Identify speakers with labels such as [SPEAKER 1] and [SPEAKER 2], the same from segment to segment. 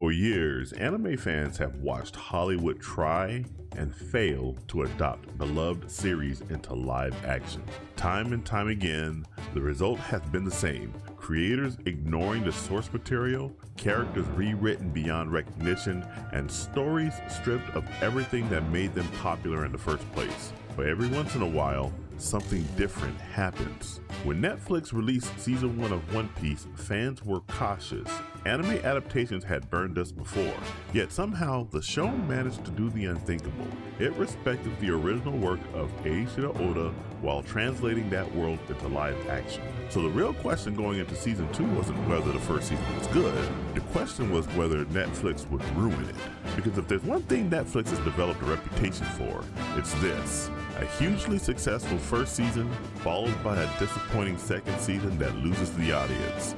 [SPEAKER 1] For years, anime fans have watched Hollywood try and fail to adopt beloved series into live action. Time and time again, the result has been the same. Creators ignoring the source material, characters rewritten beyond recognition, and stories stripped of everything that made them popular in the first place. But every once in a while, something different happens. When Netflix released season 1 of One Piece, fans were cautious. Anime adaptations had burned us before, yet somehow the show managed to do the unthinkable. It respected the original work of Eiichiro Oda while translating that world into live action. So the real question going into season 2 wasn't whether the first season was good, the question was whether Netflix would ruin it. Because if there's one thing Netflix has developed a reputation for, it's this. A hugely successful first season, followed by a disappointing second season that loses the audience.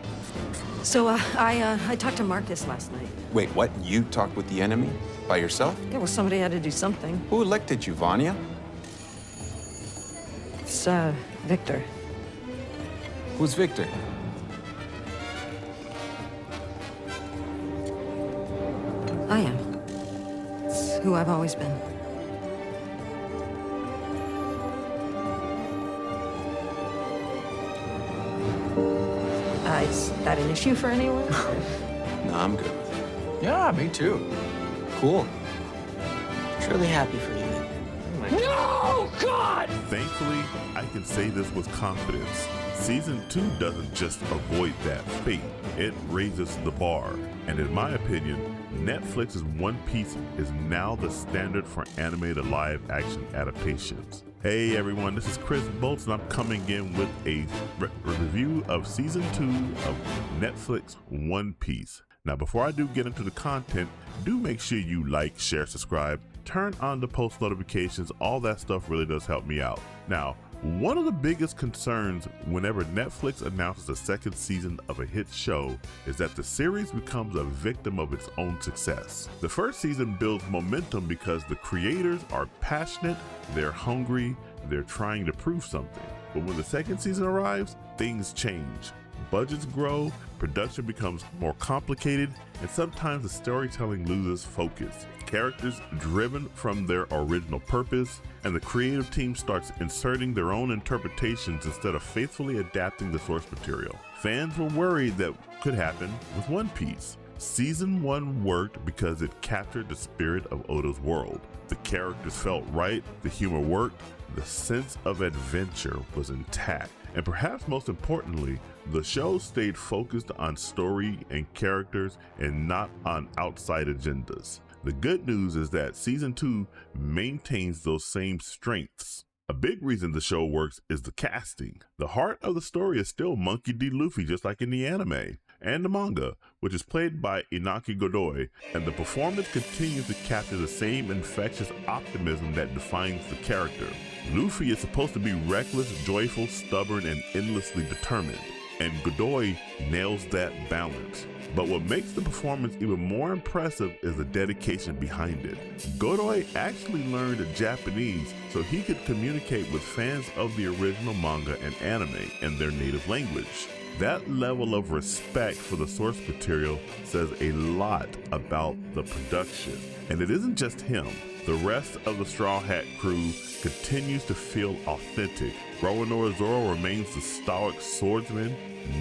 [SPEAKER 2] So, I talked to Marcus last night.
[SPEAKER 3] Wait, what? You talked with the enemy? By yourself?
[SPEAKER 2] Yeah, well, somebody had to do something.
[SPEAKER 3] Who elected you, Vanya?
[SPEAKER 2] It's, Victor.
[SPEAKER 3] Who's Victor?
[SPEAKER 2] I am. It's who I've always been. Is that an issue for anyone?
[SPEAKER 3] No, I'm good with it.
[SPEAKER 4] Yeah, me too.
[SPEAKER 3] Cool.
[SPEAKER 4] Truly happy for you.
[SPEAKER 5] No, God!
[SPEAKER 1] Thankfully, I can say this with confidence. Season 2 doesn't just avoid that fate, it raises the bar. And in my opinion, Netflix's One Piece is now the standard for animated live action adaptations. Hey everyone, this is Chris Bolts and I'm coming in with a review of Season 2 of Netflix One Piece. Now before I do get into the content, do make sure you like, share, subscribe, turn on the post notifications, all that stuff really does help me out. Now, one of the biggest concerns whenever Netflix announces a second season of a hit show is that the series becomes a victim of its own success. The first season builds momentum because the creators are passionate, they're hungry, they're trying to prove something. But when the second season arrives, things change. Budgets grow, production becomes more complicated, and sometimes the storytelling loses focus. Characters driven from their original purpose, and the creative team starts inserting their own interpretations instead of faithfully adapting the source material. Fans were worried that could happen with One Piece. Season 1 worked because it captured the spirit of Oda's world. The characters felt right, the humor worked, the sense of adventure was intact. And perhaps most importantly, the show stayed focused on story and characters and not on outside agendas. The good news is that Season 2 maintains those same strengths. A big reason the show works is the casting. The heart of the story is still Monkey D. Luffy, just like in the anime and the manga, which is played by Inaki Godoy, and the performance continues to capture the same infectious optimism that defines the character. Luffy is supposed to be reckless, joyful, stubborn, and endlessly determined, and Godoy nails that balance. But what makes the performance even more impressive is the dedication behind it. Godoy actually learned Japanese so he could communicate with fans of the original manga and anime in their native language. That level of respect for the source material says a lot about the production. And it isn't just him. The rest of the Straw Hat crew continues to feel authentic. Roronoa Zoro remains the stoic swordsman.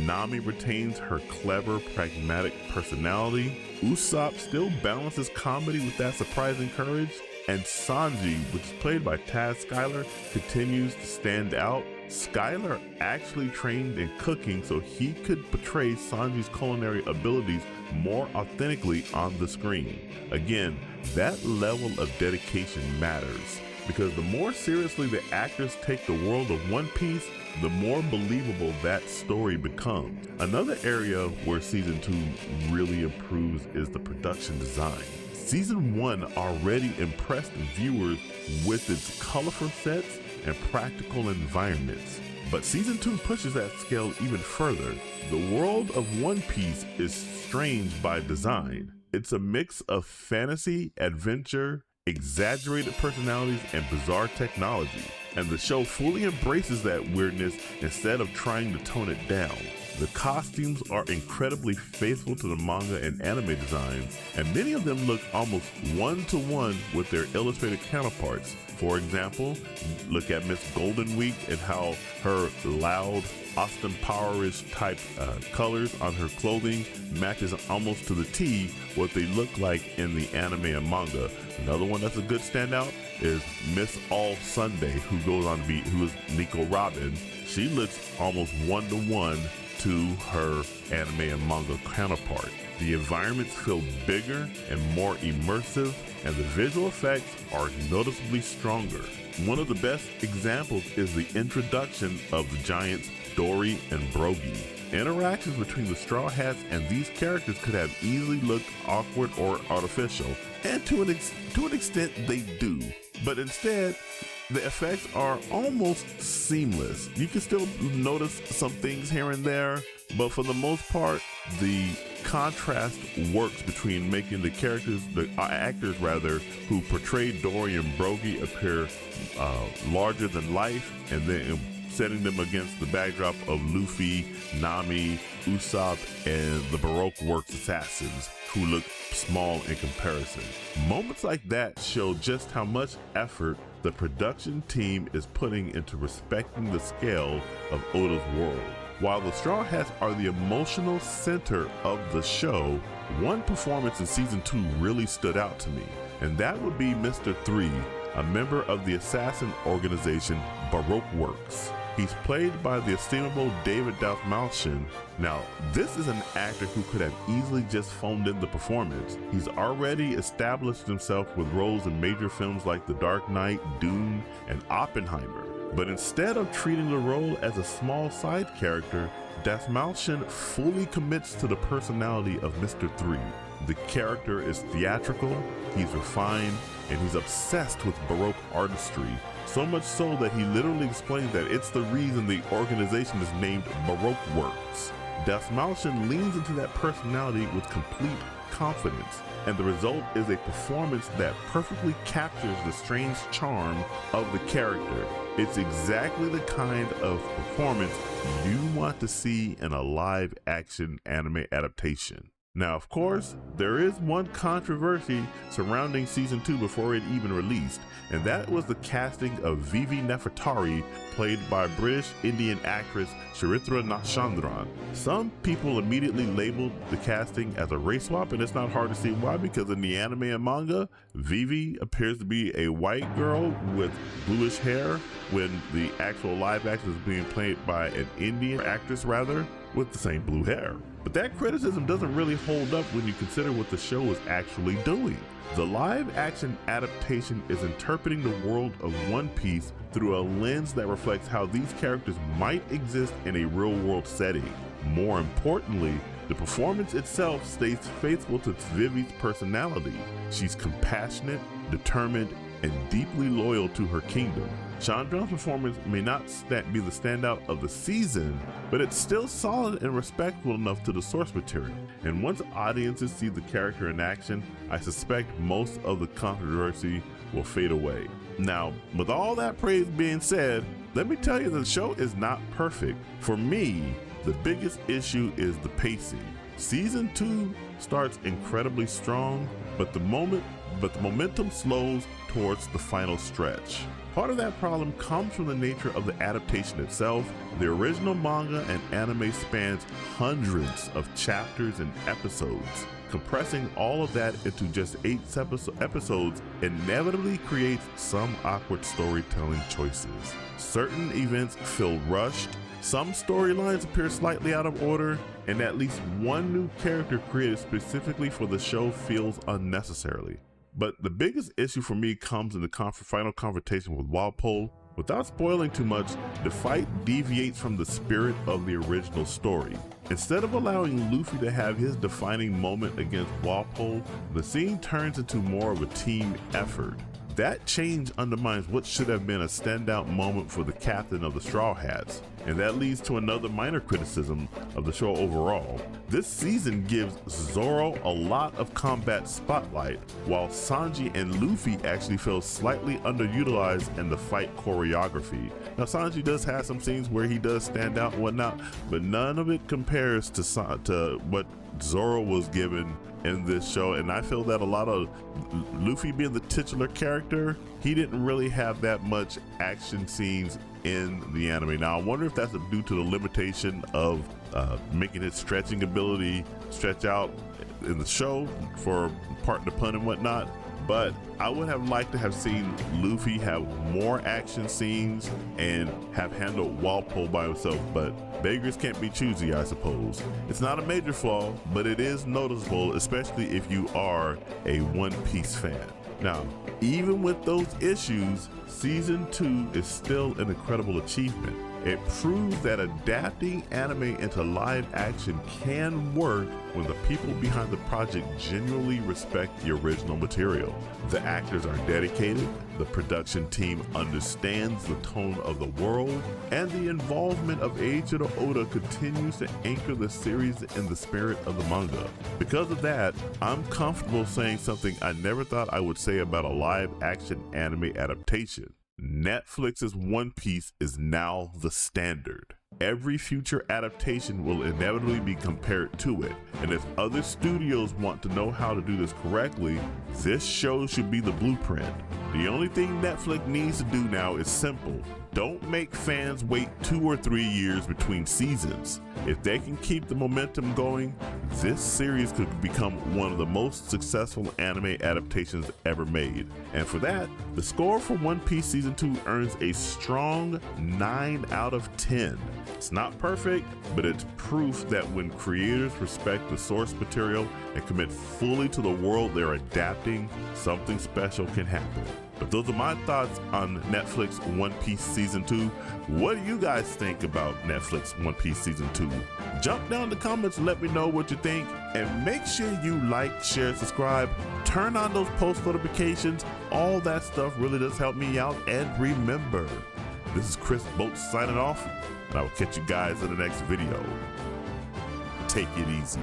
[SPEAKER 1] Nami retains her clever, pragmatic personality. Usopp still balances comedy with that surprising courage. And Sanji, which is played by Taz Skylar, continues to stand out. Skylar actually trained in cooking so he could portray Sanji's culinary abilities more authentically on the screen. Again, that level of dedication matters, because the more seriously the actors take the world of One Piece, the more believable that story becomes. Another area where Season 2 really improves is the production design. Season 1 already impressed viewers with its colorful sets and practical environments. But Season 2 pushes that scale even further. The world of One Piece is strange by design. It's a mix of fantasy, adventure, exaggerated personalities, and bizarre technology. and the show fully embraces that weirdness instead of trying to tone it down. The costumes are incredibly faithful to the manga and anime designs, and many of them look almost one-to-one with their illustrated counterparts. For example, look at Miss Golden Week and how her loud Austin Powers type colors on her clothing matches almost to the T what they look like in the anime and manga. Another one that's a good standout is Miss All Sunday, who is Nico Robin. She looks almost one-to-one to her anime and manga counterpart. The environments feel bigger and more immersive, and the visual effects are noticeably stronger. One of the best examples is the introduction of the giants Dory and Brogy. Interactions between the Straw Hats and these characters could have easily looked awkward or artificial, and to an extent they do, but instead the effects are almost seamless. You can still notice some things here and there, but for the most part, the contrast works between making the actors who portray Dory and Brogy appear larger than life, and then setting them against the backdrop of Luffy, Nami, Usopp, and the Baroque Works assassins, who look small in comparison. Moments like that show just how much effort the production team is putting into respecting the scale of Oda's world. While the Straw Hats are the emotional center of the show, one performance in season 2 really stood out to me, and that would be Mr. 3, a member of the assassin organization Baroque Works. He's played by the estimable David Dalsmalchian. Now, this is an actor who could have easily just phoned in the performance. He's already established himself with roles in major films like The Dark Knight, Dune, and Oppenheimer. But instead of treating the role as a small side character, Dalsmalchian fully commits to the personality of Mr. 3. The character is theatrical, he's refined, and he's obsessed with Baroque artistry. So much so that he literally explains that it's the reason the organization is named Baroque Works. Dalsmalchian leans into that personality with complete confidence, and the result is a performance that perfectly captures the strange charm of the character. It's exactly the kind of performance you want to see in a live-action anime adaptation. Now, of course, there is one controversy surrounding season 2 before it even released, and that was the casting of Vivi Nefertari, played by British Indian actress Charitra Nashandran. Some people immediately labeled the casting as a race swap, and it's not hard to see why, because in the anime and manga, Vivi appears to be a white girl with bluish hair, when the actual live action is being played by an Indian actress with the same blue hair. But that criticism doesn't really hold up when you consider what the show is actually doing. The live action adaptation is interpreting the world of One Piece through a lens that reflects how these characters might exist in a real world setting. More importantly, the performance itself stays faithful to Vivi's personality. She's compassionate, determined, and deeply loyal to her kingdom. Chandran's performance may not be the standout of the season, but it's still solid and respectful enough to the source material. And once audiences see the character in action, I suspect most of the controversy will fade away. Now, with all that praise being said, let me tell you that the show is not perfect. For me, the biggest issue is the pacing. Season 2 starts incredibly strong, but the momentum slows towards the final stretch. Part of that problem comes from the nature of the adaptation itself. The original manga and anime spans hundreds of chapters and episodes. Compressing all of that into just 8 episodes inevitably creates some awkward storytelling choices. Certain events feel rushed, some storylines appear slightly out of order, and at least one new character created specifically for the show feels unnecessarily. But the biggest issue for me comes in the final confrontation with Walpole. Without spoiling too much, the fight deviates from the spirit of the original story. Instead of allowing Luffy to have his defining moment against Walpole, the scene turns into more of a team effort. That change undermines what should have been a standout moment for the captain of the Straw Hats. and that leads to another minor criticism of the show overall. This season gives Zoro a lot of combat spotlight, while Sanji and Luffy actually feel slightly underutilized in the fight choreography. Now Sanji does have some scenes where he does stand out and whatnot, but none of it compares to what Zoro was given in this show, and I feel that a lot of Luffy being the titular character, he didn't really have that much action scenes in the anime. Now I wonder if that's due to the limitation of making his stretching ability stretch out in the show for part of the pun and whatnot, but I would have liked to have seen Luffy have more action scenes and have handled Walpole by himself, but beggars can't be choosy, I suppose. It's not a major flaw, but it is noticeable, especially if you are a One Piece fan. Now, even with those issues, Season 2 is still an incredible achievement. It proves that adapting anime into live action can work when the people behind the project genuinely respect the original material. The actors are dedicated, the production team understands the tone of the world, and the involvement of Eiichiro Oda continues to anchor the series in the spirit of the manga. Because of that, I'm comfortable saying something I never thought I would say about a live action anime adaptation. Netflix's One Piece is now the standard. Every future adaptation will inevitably be compared to it, and if other studios want to know how to do this correctly, this show should be the blueprint. The only thing Netflix needs to do now is simple. Don't make fans wait 2 or 3 years between seasons. If they can keep the momentum going, this series could become one of the most successful anime adaptations ever made. And for that, the score for One Piece Season 2 earns a strong 9 out of 10. It's not perfect, but it's proof that when creators respect the source material and commit fully to the world they're adapting, something special can happen. But those are my thoughts on Netflix One Piece Season 2. What do you guys think about Netflix One Piece Season 2? Jump down in the comments and let me know what you think. And make sure you like, share, subscribe, turn on those post notifications. All that stuff really does help me out. And remember, this is Chris Boats signing off, and I will catch you guys in the next video. Take it easy.